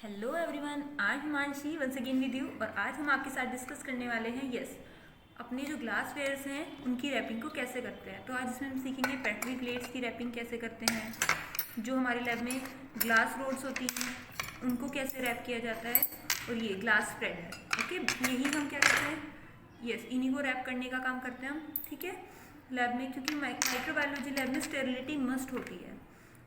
Hello everyone, आज Himanshi once again with you. और आज हम आपके साथ डिस्कस करने वाले हैं अपने जो ग्लास वेयर्स हैं उनकी रैपिंग को कैसे करते हैं। तो आज इसमें हम सीखेंगे पेट्री प्लेट्स की रैपिंग कैसे करते हैं, जो हमारे लैब में ग्लास रोड्स होती हैं उनको कैसे रैप किया जाता है, और ये ग्लास स्प्रेड है। ओके, यही हम क्या करते हैं, इन्हीं को रैप करने का काम करते हैं हम। ठीक है, लैब में क्योंकि माइक्रोबायोलॉजी लैब में स्टेरिलिटी मस्ट होती है।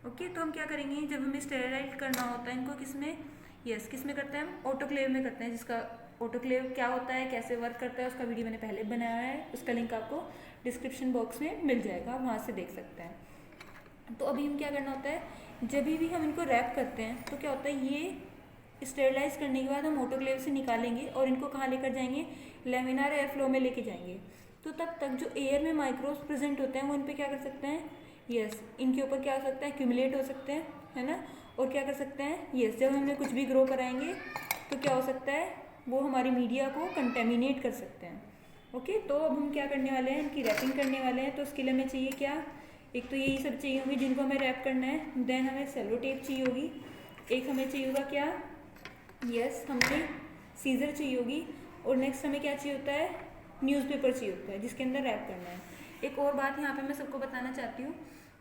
ओके, तो हम क्या करेंगे, जब हमें स्टेरिलाइट करना होता है इनको किस में करते हैं हम, ऑटोक्लेव में करते हैं। जिसका ऑटोक्लेव क्या होता है, कैसे वर्क करता है, उसका वीडियो मैंने पहले बनाया है, उसका लिंक आपको डिस्क्रिप्शन बॉक्स में मिल जाएगा, वहाँ से देख सकते हैं। तो अभी हम क्या करना होता है, जब भी हम इनको रैप करते हैं तो क्या होता है, ये स्टेरिलाइज करने के बाद हम ऑटोक्लेव से निकालेंगे और इनको कहाँ लेकर जाएंगे, लेमिनार एयर फ्लो में लेके जाएंगे। तो तब तक जो एयर में माइक्रोब्स प्रेजेंट होते हैं वो इन पर क्या कर सकते हैं, इनके ऊपर क्या हो सकता है, एक्यूमुलेट हो सकते हैं, है ना। और क्या कर सकते हैं, जब हमने कुछ भी ग्रो कराएंगे तो क्या हो सकता है, वो हमारी मीडिया को कंटेमिनेट कर सकते हैं। ओके, तो अब हम क्या करने वाले हैं, इनकी रैपिंग करने वाले हैं। तो उसके लिए हमें चाहिए क्या, एक तो यही सब चाहिए होंगी जिनको हमें रैप करना है। देन हमें सेलो टेप चाहिए होगी, एक हमें चाहिए होगा क्या, हमें सीजर चाहिए होगी, और नेक्स्ट हमें क्या चाहिए होता है, न्यूज़पेपर चाहिए होता है जिसके अंदर रैप करना है। एक और बात यहाँ पे मैं सबको बताना चाहती हूँ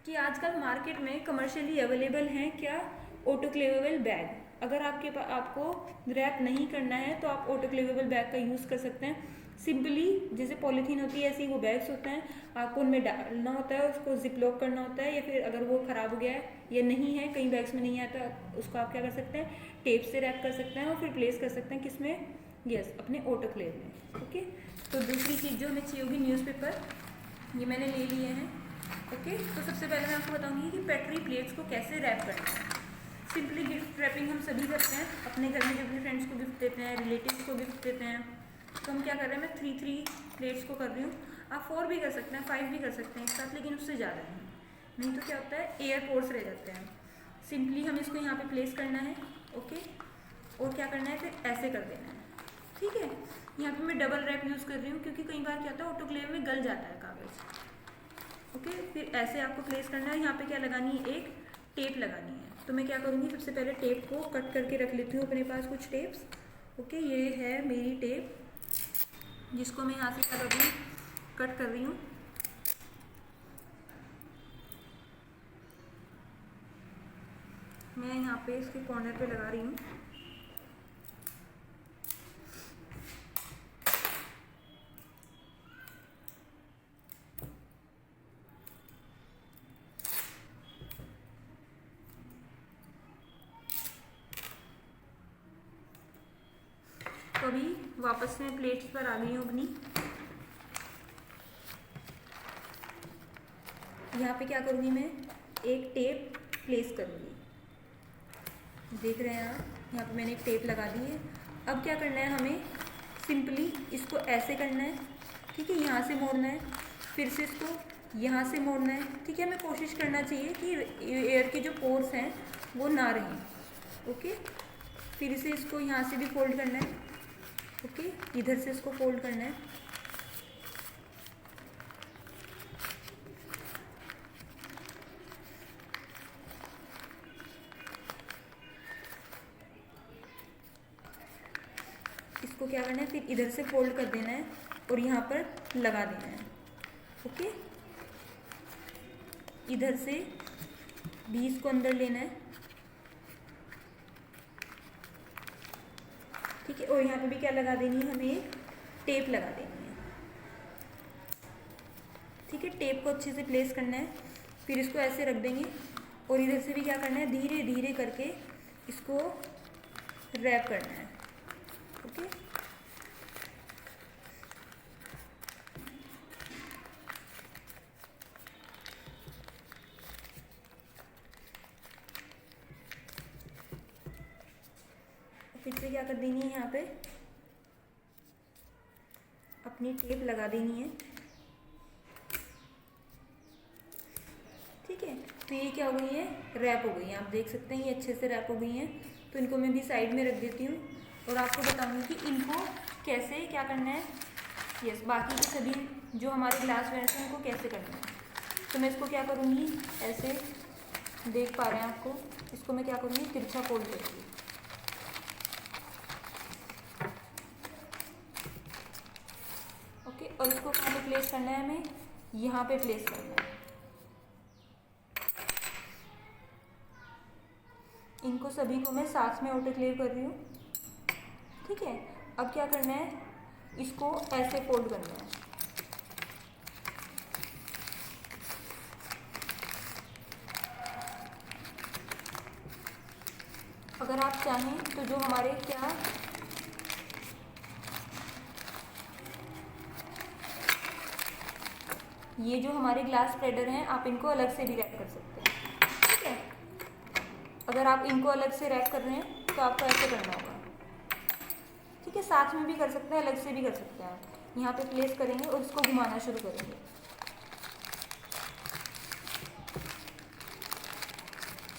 कि आजकल मार्केट में कमर्शियली अवेलेबल हैं क्या, ऑटोक्लेवेबल बैग। अगर आपको रैप नहीं करना है तो आप ऑटोक्लेवेबल बैग का यूज़ कर सकते हैं। सिंपली जैसे पॉलीथीन होती है ऐसे ही वो बैग्स होते हैं, आपको उनमें डालना होता है, उसको जिप लॉक करना होता है, या फिर अगर वो ख़राब हो गया है या नहीं है, कई बैग्स में नहीं आता, उसको आप क्या कर सकते हैं, टेप से रैप कर सकते हैं और फिर प्लेस कर सकते हैं किसमें, अपने ऑटोक्लेव में। ओके, तो दूसरी चीज़ जो हमें चाहिए होगी, न्यूज़पेपर, ये मैंने ले लिए हैं। ओके, तो सबसे पहले मैं आपको बताऊंगी कि पेट्री प्लेट्स को कैसे रैप करना है। सिंपली गिफ्ट रैपिंग हम सभी करते हैं अपने घर में, जब भी फ्रेंड्स को गिफ्ट देते हैं, रिलेटिव्स को गिफ्ट देते हैं। तो हम क्या कर रहे हैं, मैं थ्री प्लेट्स को कर रही हूँ, आप 4 भी कर सकते हैं, 5 भी कर सकते हैं एक साथ, लेकिन उससे ज़्यादा नहीं तो क्या होता है, एयर पोर्स रह जाते हैं। सिंपली हम इसको यहाँ पे प्लेस करना है। ओके, और क्या करना है, फिर ऐसे कर देना है। ठीक है, यहाँ पे मैं डबल रैप यूज़ कर रही हूँ क्योंकि कई बार क्या होता है, ऑटोक्लेव में गल जाता है कागज़। ओके, फिर ऐसे आपको प्लेस करना है। यहाँ पे क्या लगानी है, एक टेप लगानी है। तो मैं क्या करूँगी, सबसे पहले टेप को कट करके रख लेती हूँ अपने पास कुछ टेप्स। ओके, ये है मेरी टेप जिसको मैं यहाँ से क्या कर रही हूँ, कट कर रही हूँ। मैं यहाँ पे इसके कॉर्नर पे लगा रही हूँ। तो अभी वापस से प्लेट्स पर आ गई हूँ अपनी। यहाँ पे क्या करूँगी, मैं एक टेप प्लेस करूँगी, देख रहे हैं आप, यहाँ पे मैंने एक टेप लगा दी है। अब क्या करना है, हमें सिंपली इसको ऐसे करना है। ठीक है, यहाँ से मोड़ना है, फिर से इसको यहाँ से मोड़ना है। ठीक है, हमें कोशिश करना चाहिए कि एयर के जो पोर्स हैं वो ना रहें। ओके, फिर से इसको यहाँ से भी फोल्ड करना है। ओके, इधर से इसको फोल्ड करना है। इसको क्या करना है, फिर इधर से फोल्ड कर देना है और यहाँ पर लगा देना है। ओके, इधर से भी इसको अंदर लेना है। ठीक है, और यहाँ पे भी क्या लगा देनी है, हमें टेप लगा देनी है। ठीक है, टेप को अच्छे से प्लेस करना है, फिर इसको ऐसे रख देंगे और इधर से भी क्या करना है, धीरे धीरे करके इसको रैप करना है। ओके, फिर से क्या कर देनी है, यहाँ पे अपनी टेप लगा देनी है। ठीक है, तो ये क्या हो गई है, रैप हो गई है। आप देख सकते हैं ये अच्छे से रैप हो गई हैं। तो इनको मैं भी साइड में रख देती हूँ और आपको बताऊँगी कि इनको कैसे क्या करना है। बाकी के सभी जो हमारे ग्लास वेयर हैं उनको कैसे करना है। तो मैं इसको क्या करूँगी, ऐसे देख पा रहे हैं आपको, इसको मैं क्या करूँगी, तिरछा फोल्ड करूँगी। और इसको कहाँ पे प्लेस करना है, हमें यहाँ पे प्लेस करना है। इनको सभी को मैं साथ में ऑटोक्लेव कर रही हूँ, ठीक है। अब क्या करना है, इसको ऐसे फोल्ड करना है। अगर आप चाहें तो जो हमारे क्या ये जो हमारे ग्लास स्प्रेडर हैं, आप इनको अलग से भी रैप कर सकते हैं, ठीक है। अगर आप इनको अलग से रैप कर रहे हैं तो आपको ऐसे करना होगा, ठीक है। साथ में भी कर सकते हैं, अलग से भी कर सकते हैं। आप यहाँ पे प्लेस करेंगे और इसको घुमाना शुरू करेंगे।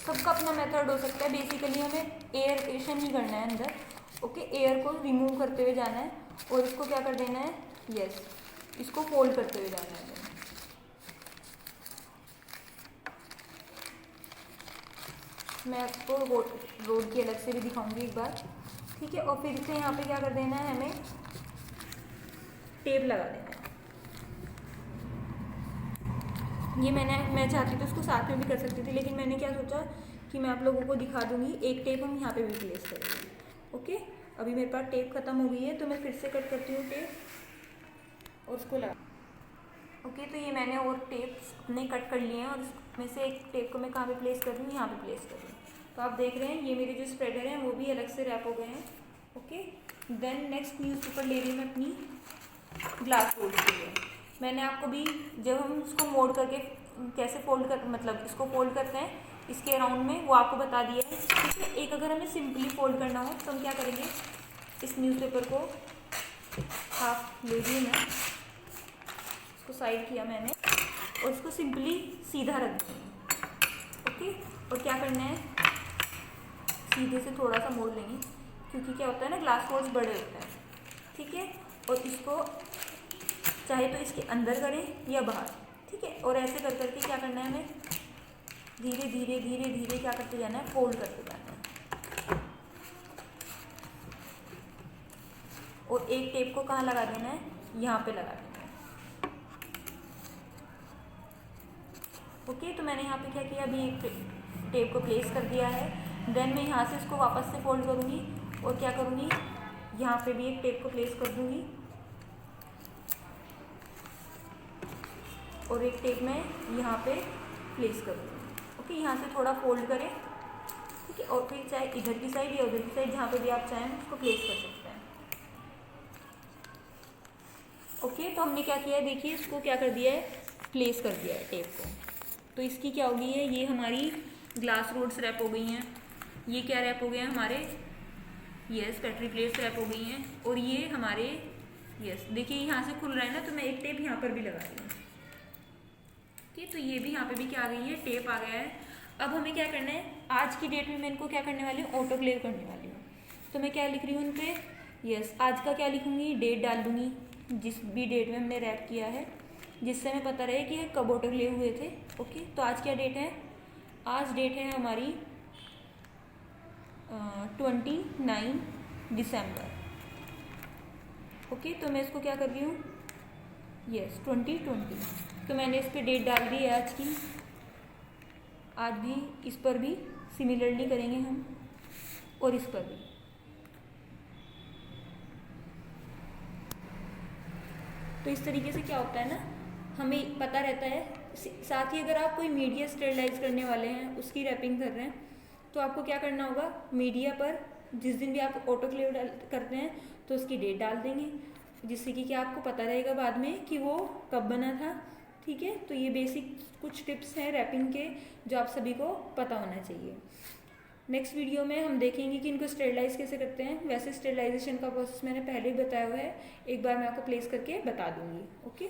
सबका अपना मेथड हो सकता है। बेसिकली हमें एयरेशन ही करना है अंदर, ओके। एयर को रिमूव करते हुए जाना है और इसको क्या कर देना है, यस, इसको फोल्ड करते हुए जाना है। मैं आपको रोड की अलग से भी दिखाऊंगी एक बार, ठीक है। और फिर से यहाँ पे क्या कर देना है, हमें टेप लगा देना है। ये मैं चाहती थी उसको साथ में भी कर सकती थी, लेकिन मैंने क्या सोचा कि मैं आप लोगों को दिखा दूंगी। एक टेप हम यहाँ पे भी प्लेस करेंगे, ओके। अभी मेरे पास टेप ख़त्म हो गई है तो मैं फिर से कट करती हूँ टेप और उसको लगा, ओके। तो ये मैंने और टेप अपने कट कर लिए हैं और इसमें से एक टेप को मैं कहाँ पे प्लेस कर रही हूँ, यहाँ पे प्लेस कर रही हूँ। तो आप देख रहे हैं ये मेरे जो स्प्रेडर हैं वो भी अलग से रैप हो गए हैं, ओके। देन नेक्स्ट न्यूज़पेपर ले रही हूँ मैं अपनी ग्लास रोल्स के लिए। मैंने आपको भी जब हम इसको मोड़ करके कैसे फोल्ड कर, मतलब इसको फोल्ड करते हैं इसके अराउंड में, वो आपको बता दिया है, ठीक है। एक अगर हमें सिंपली फोल्ड करना हो तो हम क्या करेंगे, इस न्यूज़पेपर को हाफ ले ली मैं, इसको साइड किया मैंने और इसको सिंपली सीधा रख दिया, ओके। और क्या करना है, सीधे से थोड़ा सा मोड़ लेंगे, क्योंकि क्या होता है ना, ग्लास रोल्स बड़े होते हैं, ठीक है। और इसको चाहे तो इसके अंदर करें या बाहर, ठीक है। और ऐसे कर करके क्या करना है, हमें धीरे धीरे धीरे धीरे क्या करते जाना है, फोल्ड करते जाना है। और एक टेप को कहाँ लगा देना है, यहाँ पे लगा देना है, ओके। तो मैंने यहाँ पे क्या किया, अभी एक टेप को प्लेस कर दिया है। देन मैं यहाँ से इसको वापस से फोल्ड करूँगी और क्या करूँगी, यहाँ पे भी एक टेप को प्लेस कर दूँगी और एक टेप मैं यहाँ पे प्लेस कर दूँगी, ओके। यहाँ से थोड़ा फोल्ड करें, ठीक है। और फिर चाहे इधर की साइड या उधर की साइड, जहाँ पे भी आप चाहें उसको प्लेस कर सकते हैं, ओके। तो हमने क्या किया है, देखिए इसको क्या कर दिया है, प्लेस कर दिया है टेप को। तो इसकी क्या होगी है, ये हमारी ग्लास रोड्स रैप हो गई हैं। ये क्या रैप हो गए हैं हमारे, यस, पेट्री प्लेट्स रैप हो गई हैं। और ये हमारे, यस, देखिए यहाँ से खुल रहा है ना, तो मैं एक टेप यहाँ पर भी लगा रही हूँ, ठीक। तो ये भी यहाँ पे भी क्या आ गई है, टेप आ गया है। अब हमें क्या करना है, आज की डेट में मैं इनको क्या करने वाली हूँ, ऑटोक्लेव करने वाली हूँ। तो मैं क्या लिख रही हूँ उन पे, यस, आज का क्या लिखूँगी, डेट डाल दूँगी, जिस भी डेट में हमने रैप किया है, जिससे हमें पता रहे कि कब ऑटोक्लेव हुए थे, ओके। तो आज क्या डेट है, आज डेट है हमारी 29 दिसंबर, ओके। तो मैं इसको क्या कर रही हूँ, यस, 2020। तो मैंने इस पर डेट डाल दी है आज की। आज भी इस पर भी सिमिलरली करेंगे हम, और इस पर भी। तो इस तरीके से क्या होता है ना, हमें पता रहता है। साथ ही अगर आप कोई मीडिया स्टेरलाइज करने वाले हैं, उसकी रैपिंग कर रहे हैं, तो आपको क्या करना होगा, मीडिया पर जिस दिन भी आप ऑटोक्लेव करते हैं तो उसकी डेट डाल देंगे, जिससे कि क्या आपको पता रहेगा बाद में कि वो कब बना था, ठीक है। तो ये बेसिक कुछ टिप्स हैं रैपिंग के, जो आप सभी को पता होना चाहिए। नेक्स्ट वीडियो में हम देखेंगे कि इनको स्टेरलाइज कैसे करते हैं। वैसे स्टेरलाइजेशन का प्रोसेस मैंने पहले ही बताया हुआ है, एक बार मैं आपको प्लेस करके बता दूंगी, ओके।